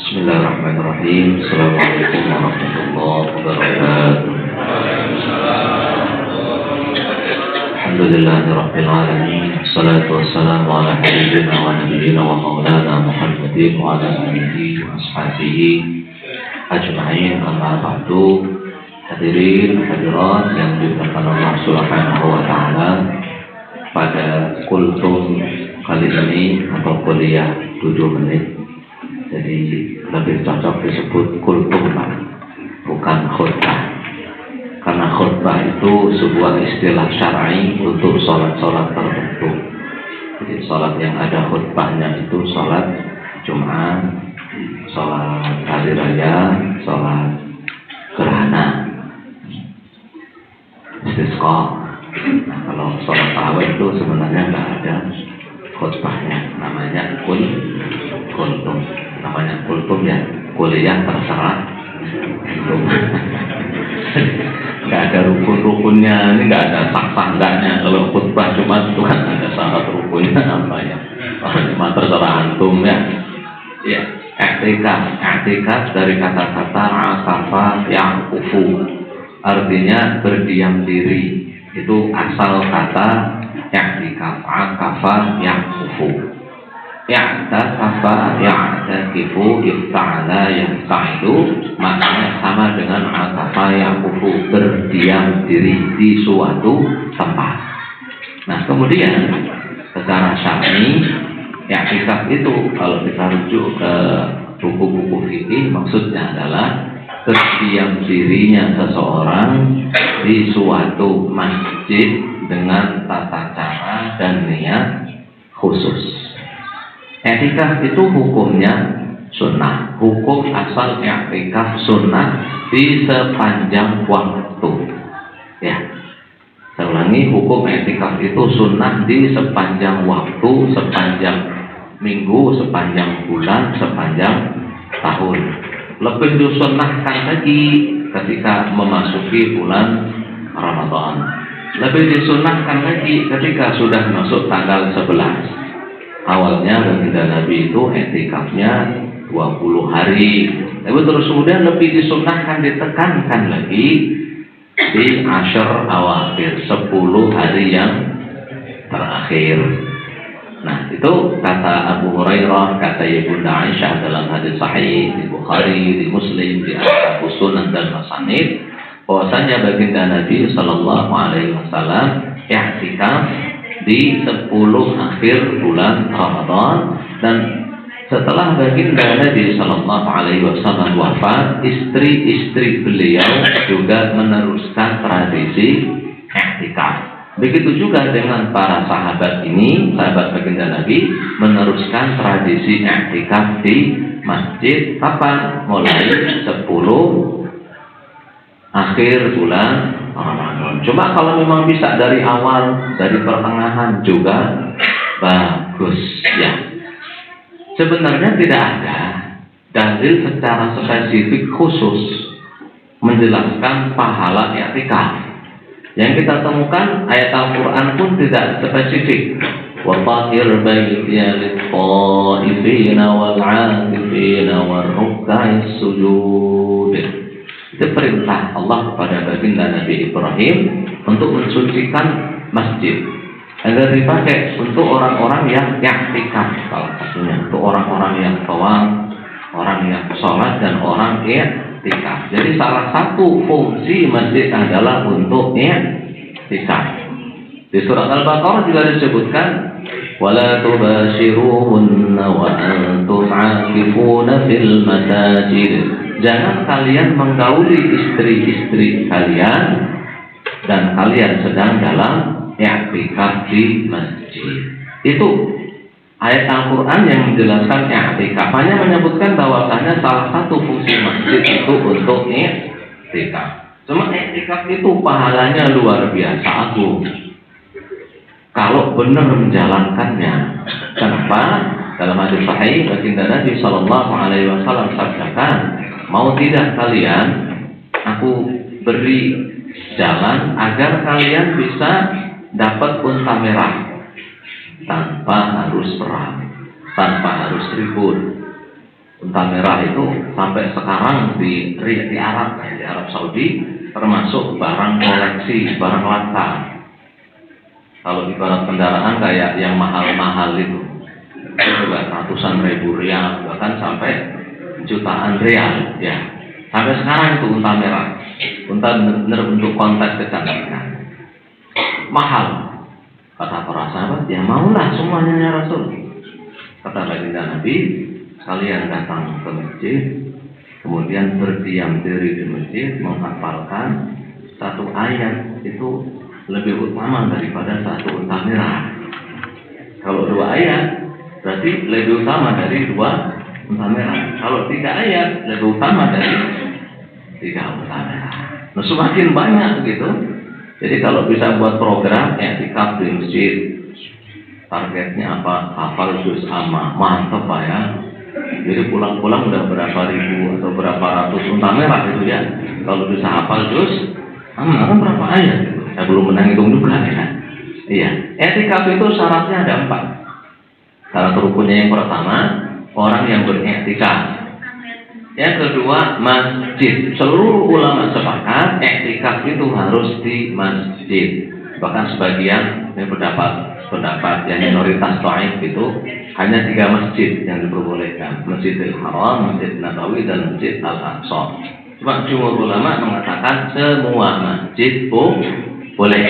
Bismillahirrahmanirrahim. Assalamualaikum warahmatullahi wabarakatuh. Alhamdulillahirabbil alamin. Wassalatu wassalamu ala habibina wa nabiyyina wa maulana Muhammadin wa ala alihi wa ashabihi ajma'in. Amma ba'du. Hadirin hadirat yang dimuliakan Allah Subhanahu wa taala, pada kultum kali ini atau kuliah 7 menit. Jadi lebih cocok disebut kultum, bukan khutbah. Karena khutbah itu sebuah istilah syar'i untuk sholat-sholat tertentu. Jadi sholat yang ada khutbahnya itu sholat Jumat, sholat hari raya, sholat gerhana, istisqa. Nah, kalau sholat tarawih itu sebenarnya nggak ada khutbahnya, namanya kultum. Namanya kultum ya, kuliah terserah. Nggak ada rukun-rukunnya, ini nggak ada sah-sah enggaknya. Kalau khutbah cuma itu kan ada syarat rukunnya apa ya. Cuma terserah antum ya. Ya, i'tikaf dari kata-kata akafa yaqufu, artinya berdiam diri. Itu asal kata i'tikaf, akafa yaqufu. I'takafa ya'takifu ifta'ala yafta'ilu, maknanya sama dengan akafa yaqufu, berdiam diri di suatu tempat. Nah, kemudian secara syar'i i'tikaf itu kalau kita rujuk ke buku-buku fikih, maksudnya adalah berdiam dirinya seseorang di suatu masjid dengan tata cara dan niat khusus. I'tikaf itu hukumnya sunnah. Hukum asal i'tikaf sunnah di sepanjang waktu. Ya, saya ulangi, hukum i'tikaf itu sunnah di sepanjang waktu, sepanjang minggu, sepanjang bulan, sepanjang tahun. Lebih disunnahkan lagi ketika memasuki bulan Ramadan. Lebih disunnahkan lagi ketika sudah masuk tanggal 11. Awalnya baginda Nabi itu i'tikafnya 20 hari. Tapi terus kemudian lebih disunnahkan, ditekankan lagi di asyar awakhir, 10 hari yang terakhir. Nah, itu kata Abu Hurairah, kata Ibunda Aisyah dalam hadis sahih di Bukhari, di Muslim, di Ashabus Sunan dan Masanid, bahwasanya baginda Nabi sallallahu alaihi wasallam i'tikaf di 10 akhir bulan Ramadan. Dan setelah baginda Nabi sallallahu alaihi wasallam wafat, istri-istri beliau juga meneruskan tradisi i'tikaf. Begitu juga dengan para sahabat ini, sahabat baginda Nabi meneruskan tradisi i'tikaf di masjid. Kapan? Mulai 10 akhir bulan Ramadan. Cuma kalau memang bisa dari awal, dari pertengahan juga bagus ya. Sebenarnya tidak ada dalil secara spesifik khusus menjelaskan pahala i'tikaf. Yang kita temukan ayat Al-Quran pun tidak spesifik. Wa tahhir baitiya lit-taifina wal-'akifina war-ruk'is sujud. Itu perintah Allah kepada baginda Nabi Ibrahim untuk mensucikan masjid agar dipakai untuk orang-orang yang i'tikaf, salah satunya untuk orang-orang yang tawaf, orang yang sholat, dan orang i'tikaf. Jadi salah satu fungsi masjid adalah untuk i'tikaf. Di surat Al-Baqarah juga disebutkan wala tubashiruhunna wa antum 'akifuna fil masajid. Jangan kalian menggauli istri-istri kalian dan kalian sedang dalam i'tikaf di masjid. Itu ayat Al-Quran yang menjelaskan i'tikaf, hanya menyebutkan bahwasanya salah satu fungsi masjid itu untuk i'tikaf. Cuma i'tikaf itu pahalanya luar biasa agung kalau benar menjalankannya. Kenapa? Dalam hadis sahih baginda Nabi sallallahu alaihi wasallam sabdakan, mau tidak kalian aku beri jalan agar kalian bisa dapat unta merah tanpa harus perang, tanpa harus ribut. Unta merah itu sampai sekarang di Arab Saudi termasuk barang koleksi, barang langka. Kalau ibarat kendaraan kayak yang mahal-mahal itu juga ratusan ribu rial, bahkan sampai jutaan rial, ya. Sampai sekarang itu unta merah, unta benar-benar untuk kontes kecantikan, mahal. Kata para sahabat, ya maulah semuanya ya Rasul. Kata baginda Nabi, kalian datang ke masjid, kemudian berdiam diri di masjid, menghafalkan satu ayat, itu lebih utama daripada satu unta merah. Kalau 2 ayat, berarti lebih utama dari 2 unta merah. Kalau 3 ayat, lebih utama dari 3 unta merah. Nah, semakin banyak begitu. Jadi kalau bisa buat program i'tikaf di masjid, targetnya apa? Hafal juz amma, mantap Pak ya. Jadi pulang-pulang udah berapa ribu atau berapa ratus unta merah itu ya. Kalau bisa hafal juz amma kan berapa ayat gitu. Saya belum menghitung juga ya. Iya, i'tikaf itu syaratnya ada 4. Syarat rukunnya yang pertama, orang yang beriktikaf. Yang kedua, masjid. Seluruh ulama sepakat i'tikaf itu harus di masjid. Bahkan sebagian yang pendapat yang minoritas dhaif itu hanya 3 masjid yang diperbolehkan: Masjidil Haram, Masjid Nabawi, dan Masjid Al-Aqsa. Cuma jumhur ulama mengatakan semua masjid boleh.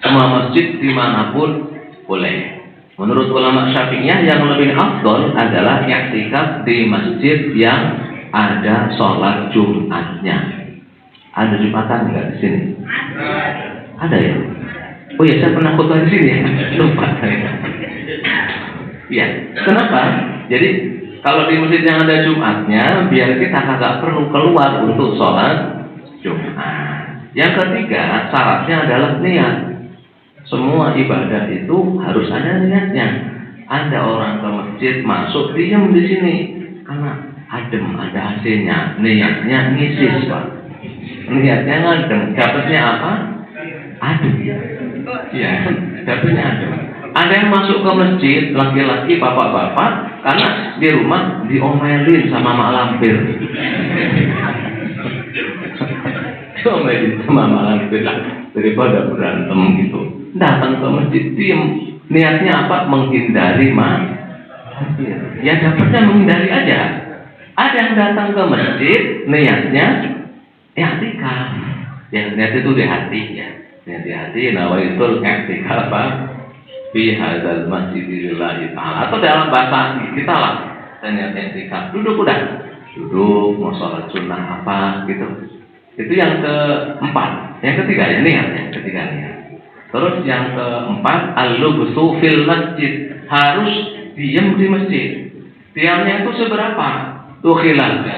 Semua masjid dimanapun boleh. Menurut ulama Syafi'iyah yang lebih afdol adalah i'tikaf di masjid yang ada sholat Jumatnya. Ada Jumatan nggak di sini? Ada ya? Oh ya, saya pernah khutbah di sini ya. Lupa saya. Iya. Kenapa? Jadi kalau di masjid yang ada Jumatnya, biar kita kagak perlu keluar untuk sholat Jumat. Yang ketiga, syaratnya adalah niat. Semua ibadah itu harus ada niatnya. Ada orang ke masjid masuk diam di sini karena adem, ada AC-nya. Niatnya ngisis Pak. Niatnya ngadem. Dapatnya apa? Adem. Iya, dapatnya adem. Ada yang masuk ke masjid, laki-laki, bapak-bapak, karena di rumah diomelin sama mak lampir. Diomelin sama mak lampir daripada berantem gitu. Datang ke masjid, diem. Niatnya apa? Menghindari ya dapatnya menghindari aja. Ada yang datang ke masjid, niatnya i'tikaf. Yang niat itu di hati ya. Niat di hati, nawaitul i'tikaf fi hadzal masjid lillahi ta'ala. Atau dalam bahasa kita lah, saya niat i'tikaf. Duduk udah. Duduk, mau sholat sunnah apa gitu. Itu yang keempat. Yang ketiga ya niat, ketiganya. Terus yang keempat, al-lubsu fil masjid, harus diam di masjid. Diamnya itu seberapa? Tuh khilaf ya.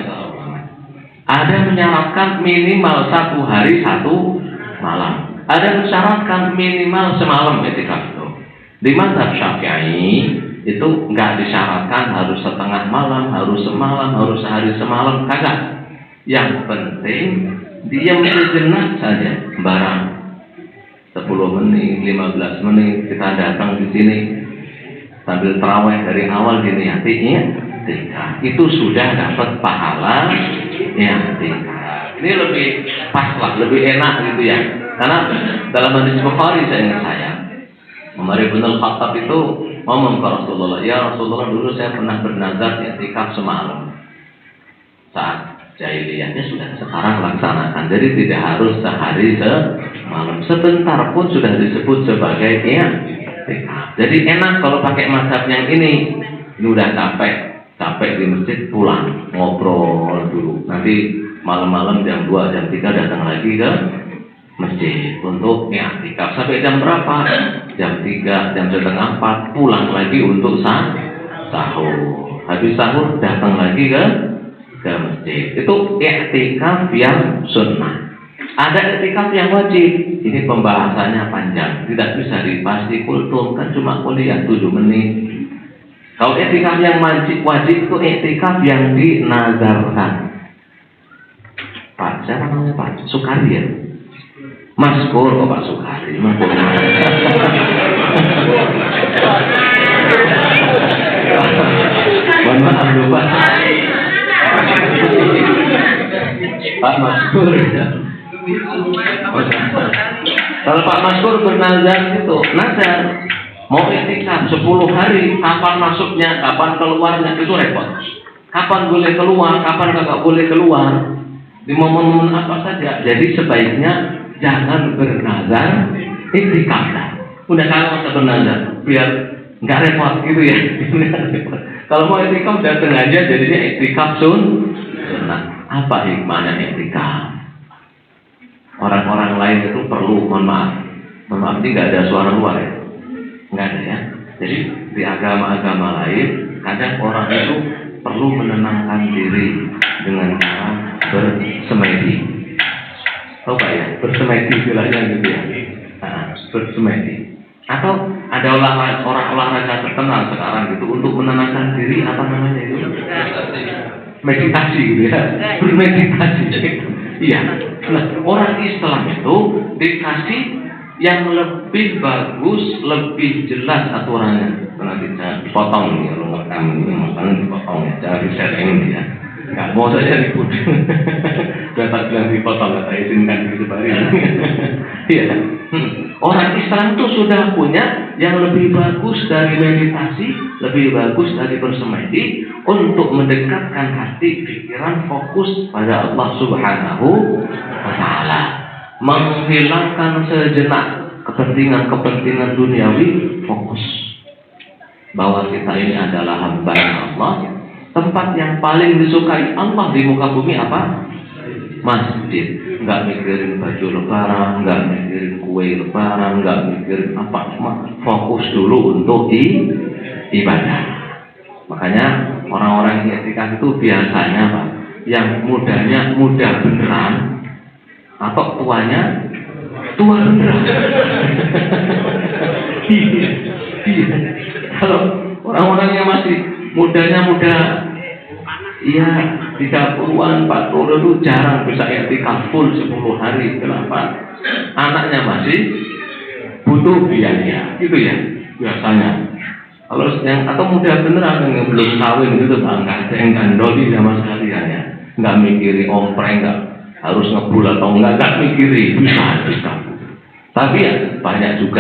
Ada menyarankan minimal 1 hari 1 malam. Ada mensyaratkan minimal semalam i'tikaf itu. Di mazhab Syafi'i itu nggak disyaratkan harus setengah malam, harus semalam, harus sehari semalam, kagak. Yang penting diam sejenak saja, barang 10 menit, 15 menit kita datang di sini sambil tarawih dari awal diniati i'tikaf. Itu sudah dapat pahala i'tikaf. Ini lebih pas lah, lebih enak gitu ya. Karena dalam hadis Bukhari saya Umar bin Al-Khattab itu ngomong ke Rasulullah, ya Rasulullah, dulu saya pernah bernazar i'tikaf semalam. Saat jahiliyahnya sudah sekarang laksanakan, jadi tidak harus sehari semalam, sebentar pun sudah disebut sebagai i'tikaf. Jadi enak kalau pakai mazhab yang ini udah capek di masjid, pulang ngobrol dulu, nanti malam-malam jam 2 jam 3 datang lagi ke masjid untuk i'tikaf sampai jam berapa? Jam 3 jam setengah 4 pulang lagi untuk sahur. Habis sahur datang lagi ke masjid. Itu i'tikaf yang sunnah. Ada i'tikaf yang wajib. Ini pembahasannya panjang, tidak bisa dibahas di kultum, kan cuma kuliah 7 menit. Kalau i'tikaf yang wajib itu i'tikaf yang dinazarkan. Pak, siapa namanya Pak? Sukari ya? Maskur, oh Pak Sukari. Mohon maaf lupa. Pak Maskur. Kalau Pak Maskur bernazar itu, nazar mau itikaf 10 hari, kapan masuknya, kapan keluarnya itu repot. Kapan boleh keluar, kapan nggak boleh keluar, di momen-momen apa saja. Jadi sebaiknya jangan bernazar, itikaf. Udah kalau masa bernazar, biar nggak repot gitu ya. Kalau mau itikaf datang aja, jadinya itikaf sunnah. Apa hikmahnya itikaf? Orang-orang lain itu perlu, mohon maaf ini nggak ada suara luar ya, nggak ada ya. Jadi di agama-agama lain kadang orang itu perlu menenangkan diri dengan cara bersemedi. Tahu Pak ya, bersemedi istilahnya gitu ya. Bersemedi. Atau ada orang olahraga terkenal sekarang gitu untuk menenangkan diri, apa namanya itu? Meditasi gitu ya. Bermeditasi. Iya. Nah, orang Islam itu dikasih yang lebih bagus, lebih jelas aturannya. Nanti saya dipotong nih, kalau nggak kami makanya dipotong ya, jangan di-sharing ya. Nggak mau saja diput. Udah tak bilang dipotong, nggak saya izinkan gitu Pak. Iya. Orang Islam itu sudah punya yang lebih bagus dari meditasi, lebih bagus dari bersemedi untuk mendekatkan hati, pikiran, fokus pada Allah Subhanahu wa Ta'ala, menghilangkan sejenak kepentingan-kepentingan duniawi, fokus bahwa kita ini adalah hamba Allah. Tempat yang paling disukai Allah di muka bumi apa? Masjid. Nggak mikirin baju lebaran, nggak mikirin kue lebaran, nggak mikirin apa, cuma fokus dulu untuk ibadah. Makanya orang-orang yang itikaf itu biasanya Pak, yang mudanya muda beneran atau tuanya tua beneran. Iya. Kalau orang-orang yang masih mudanya muda, iya 30-an, 40 itu jarang bisa itikaf full 10 hari. Kenapa? Anaknya masih butuh biaya, gitu ya biasanya. Kalau yang atau muda beneran yang belum kawin gitu Pak, nggak ada yang gandoli sama sekali ya, nggak mikiri ompreng, nggak harus ngebul atau nggak mikiri, bisa. Tapi ya banyak juga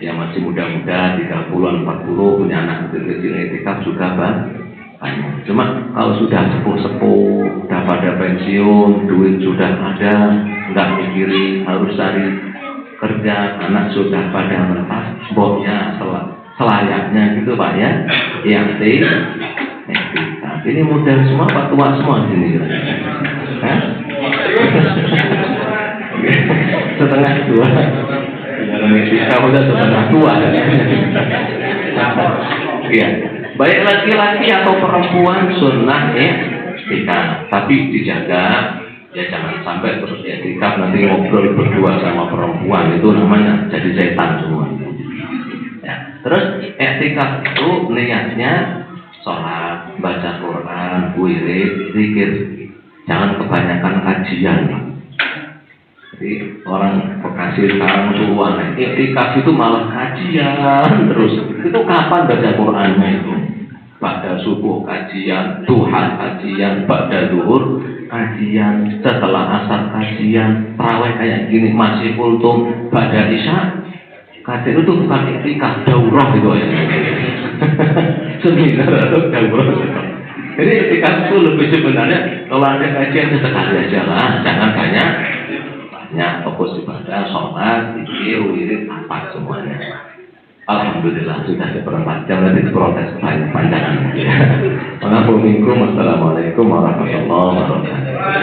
yang masih muda-muda 30-an, 40 punya anak kecil itikaf juga banyak. Cuma kalau sudah sepuh-sepuh, udah pada pensiun, duit sudah ada, nggak mikiri harus cari kerja, anak sudah pada mentas, bosnya selayaknya gitu Pak ya. Yang ini muda semua, Pak tua semua di sini. Setengah tua. Kamu udah setengah tua. Iya. Baik laki-laki atau perempuan sunnah itikaf, tapi dijaga ya, jangan sampai terus itikaf nanti ngobrol berdua sama perempuan, itu namanya jadi setan semua. Ya. Terus itikaf itu niatnya sholat, baca Quran, wirid, zikir, jangan kebanyakan kajian. Jadi orang Bekasi sekarang tuh itikaf itu malah kajian terus. Itu kapan baca Qurannya itu? Pada subuh kajian, duha kajian, pada zuhur kajian, setelah asar kajian, tarawih kayak gini masih kultum, pada isya kajian. Itu bukan itikaf, daurah gitu ya. Seminar atau daurah. Jadi itikaf itu lebih sebenarnya kalau ada kajian sesekali aja lah, jangan banyak fokus ibadah, sholat, zikir, wirid, apa semuanya. Alhamdulillah sudah seperempat jam, nanti diprotes panjang. Assalamualaikum warahmatullahi wabarakatuh.